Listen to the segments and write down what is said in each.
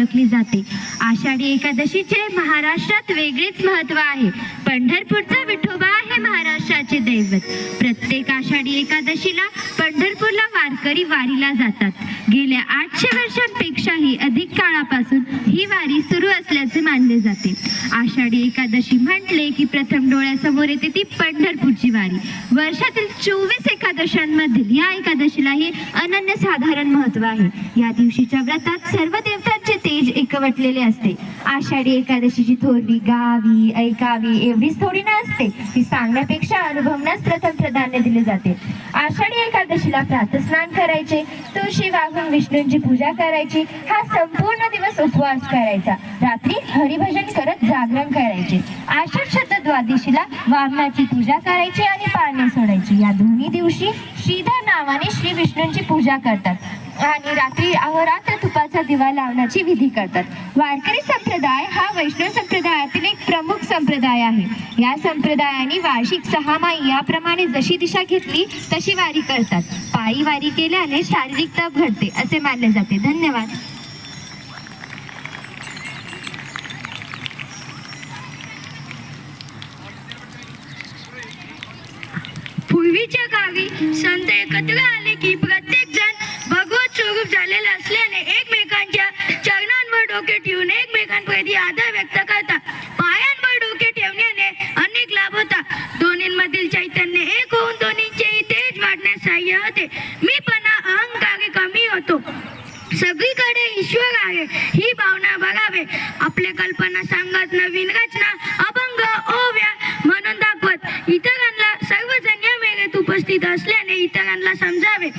ओळखली जाते। आषाढी एकादशीचे महाराष्ट्रात वेगळेच महत्त्व आहे। पंढरपूरचा विठोबा आहे महाराष्ट्राचे दैवत। प्रत्येक आषाढी एकादशीला पंढरपूरला वारकरी वारीला जातात। गेल्या 800 वर्षांपेक्षाही अधिक काळापासून ही वारी सुरू असल्याचे मानले जाते। आषाढी एकादशी म्हटले की प्रथम डोळ्यासमोर येते ती पंढरपूरची वारी। वर्षातील 24 एकादशांमधील या एकादशीला हे अनन्यसाधारण महत्त्व आहे। या दिवशीच्या व्रतात सर्व देवतांचे तेज एकवटलेले असते। आषाढी एकादशीची थोरवी गावी ऐकावी एवढीच थोडी नसते, ती सांगण्यापेक्षा अनुभवण्यास प्रथम प्राधान्य दिले जाते। आषाढी एकादशीला प्रातस्नान करायचे, तुळशी वाहून विष्णूंची पूजा करायची, हा संपूर्ण दिवस उपवास करायचा, रात्री हरिभजन करत जागरण करायचे। आषाढ शुद्ध द्वादशीला वामनाची पूजा करायची आणि पाळणे सोडायची। या दोन्ही दिवशी श्रीधर नावाने श्री विष्णूंची पूजा करतात आणि रात्री अहोरात्र तुपाचा दिवा लावण्याची विधी करतात। वारकरी संप्रदाय हा वैष्णव संप्रदायातील एक प्रमुख संप्रदाय आहे। या संप्रदायाने वार्षिक 6 माई याप्रमाणे जशी दिशा घेतली तशी वारी करतात। पायी वारी केल्याने शारीरिक तप घडते असे मानले जाते। धन्यवाद। पूर्वीच्या काळी संत एकत्र आले की प्रत्येक जण भगवत स्वरूप झालेले असल्याने एकमेकांच्या चरणांवर डोके ठेवून एकमेकांप्रती आदर व्यक्त करतात। पायांवर डोके ठेवण्याने अनेक लाभ होतात। दोन्हींमधील चैतन्य एक होऊन दोन्हींचेही तेज वाढण्यास सहाय्य होते। मीपणा अहंकार कमी होतो। सगळीकडे ईश्वर आहे ही भावना बघावे। आपले कल्पना सांगत नवीन रचना अभंग ओव्या म्हणून दाखवत इतरांना सर्वजण या मेळ्यात उपस्थित असल्याने इतरांना समजावे।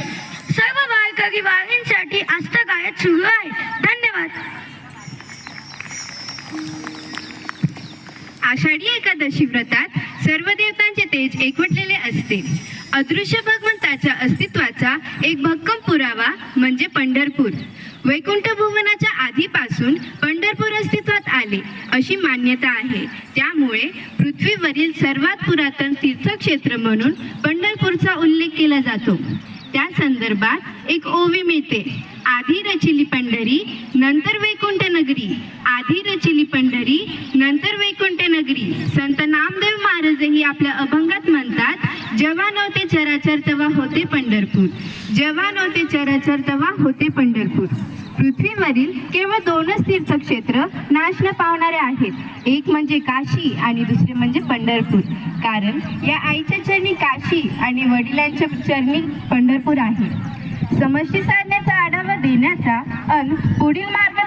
सर्व वारकरी वारींसाठी आस्थागायत सुरू आहे। धन्यवाद। आषाढी एकादशी व्रतात सर्व देवतांचे तेज एकवटलेले असते। अदृश्य भगवंताच्या अस्तित्वाचा एक भक्कम पुरावा म्हणजे पंढरपूर। वैकुंठ भुवनाच्या आधीपासून पंढरपूर अस्तित्वात आले अशी मान्यता आहे। त्यामुळे पृथ्वीवरील सर्वात पुरातन तीर्थक्षेत्र म्हणून पंढरपूरचा उल्लेख केला जातो। त्या संदर्भात एक ओवी मिळते। आधी रचिली पंढरी नंतर वैकुंठ नगरी, आधी रचिली पंढरी नंतर वैकुंठ नगरी। संत नामदेव महाराजही आपल्या अभंगात म्हणतात, जेव्हा नव्हते चराचर तेव्हा होते पंढरपूर, जेव्हा नव्हते चराचर तेव्हा होते पंढरपूर। पृथ्वीवरील केवळ 2च तीर्थक्षेत्र नाश न पावणारे आहेत, एक म्हणजे काशी आणि दुसरे म्हणजे पंढरपूर। कारण या आईच्या चरणी काशी आणि वडिलांच्या चरणी पंढरपूर आहे। समष्टी साधण्याचा आढावा देण्याचा पुढील मार्ग